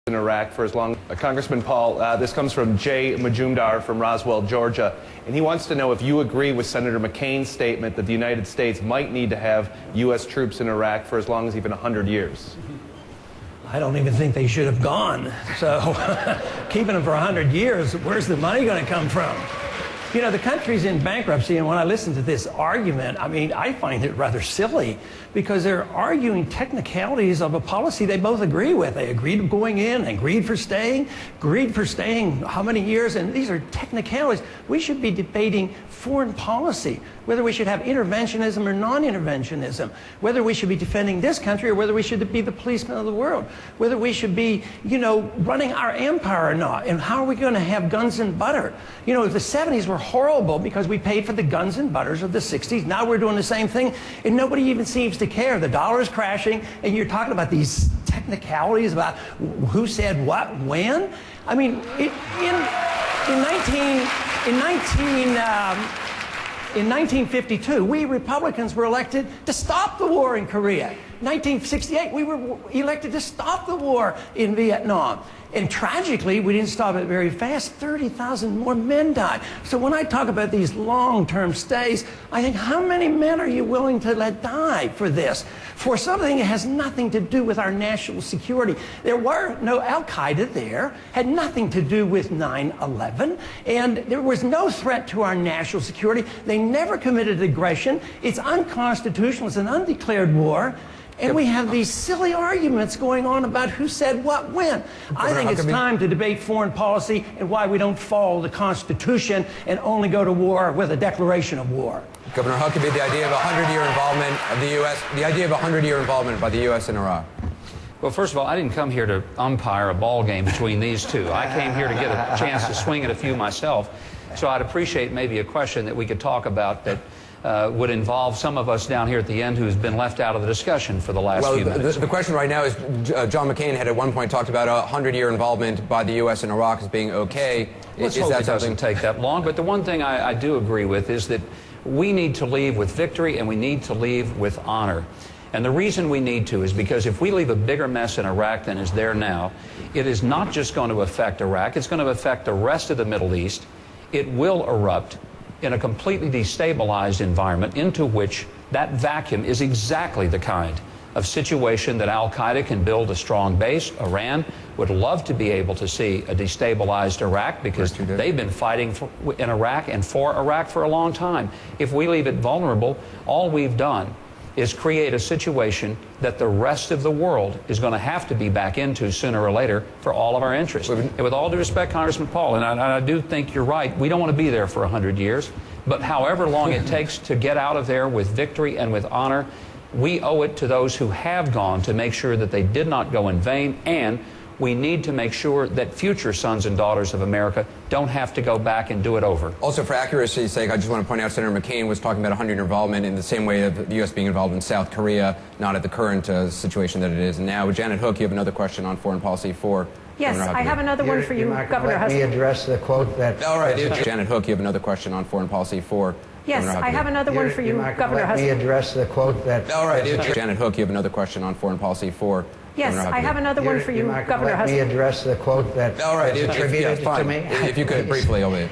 in Iraq for as long. Congressman Paul, this comes from Jay Majumdar from Roswell, Georgia, and he wants to know if you agree with Senator McCain's statement that the United States might need to have U.S. troops in Iraq for as long as even 100 years. I don't even think they should have gone. So keeping them for 100 years, where's the money going to come from? You know, the country's in bankruptcy, and when I listen to this argument, I mean, I find it rather silly because they're arguing technicalities of a policy they both agree with. They agreed going in, agreed for staying how many years, and these are technicalities. We should be debating foreign policy, whether we should have interventionism or non-interventionism, whether we should be defending this country or whether we should be the policemen of the world, whether we should be, you know, running our empire or not, and how are we going to have guns and butter? You know, the 70s were horrible because we paid for the guns and butters of the 60s. Now we're doing the same thing, and nobody even seems to care. The dollar is crashing, and you're talking about these technicalities about who said what when. I mean, in 1952, we Republicans were elected to stop the war in Korea. 1968, we were elected to stop the war in Vietnam. And tragically, we didn't stop it very fast. 30,000 more men died. So when I talk about these long-term stays, I think, how many men are you willing to let die for this? For something that has nothing to do with our national security. There were no Al-Qaeda there, had nothing to do with 9/11, and there was no threat to our national security. They never committed aggression. It's unconstitutional. It's an undeclared war. And we have these silly arguments going on about who said what when. I think it's time to debate foreign policy and why we don't follow the Constitution and only go to war with a declaration of war. Governor Huckabee, the idea of 100-year involvement of the U.S., the idea of 100-year involvement by the U.S. in Iraq. Well, first of all, I didn't come here to umpire a ball game between these two. I came here to get a chance to swing at a few myself. So I'd appreciate maybe a question that we could talk about that would involve some of us down here at the end who's been left out of the discussion for the last few minutes. The question right now is, John McCain had at one point talked about 100-year involvement by the U.S. in Iraq as being okay. Let's hope it doesn't take that long. But the one thing I do agree with is that we need to leave with victory and we need to leave with honor. And the reason we need to is because if we leave a bigger mess in Iraq than is there now, it is not just going to affect Iraq, it's going to affect the rest of the Middle East. It will erupt in a completely destabilized environment into which that vacuum is exactly the kind of situation that Al-Qaeda can build a strong base. Iran would love to be able to see a destabilized Iraq because they've been fighting in Iraq and for Iraq for a long time. If we leave it vulnerable, all we've done is create a situation that the rest of the world is going to have to be back into sooner or later for all of our interests. And with all due respect, Congressman Paul, and I do think you're right, we don't want to be there for 100 years, but however long it takes to get out of there with victory and with honor, we owe it to those who have gone to make sure that they did not go in vain, and we need to make sure that future sons and daughters of America don't have to go back and do it over. Also, for accuracy's sake, I just want to point out Senator McCain was talking about 100-year involvement in the same way of the U.S. being involved in South Korea, not at the current situation that it is now. Janet Hook, you have another question on foreign policy for Yes, I have another one for you, Governor Huckabee. Let me address the quote that... All right, Janet Hook, you have another question on foreign policy for Yes, I have another one for you, Governor Huckabee. Let me address the quote that... All right, Janet Hook, you have another question on foreign policy for... Yes, I have another one for you, Governor Huckabee. Let me address the quote that All right, attributed to me. If you could briefly, I'll wait.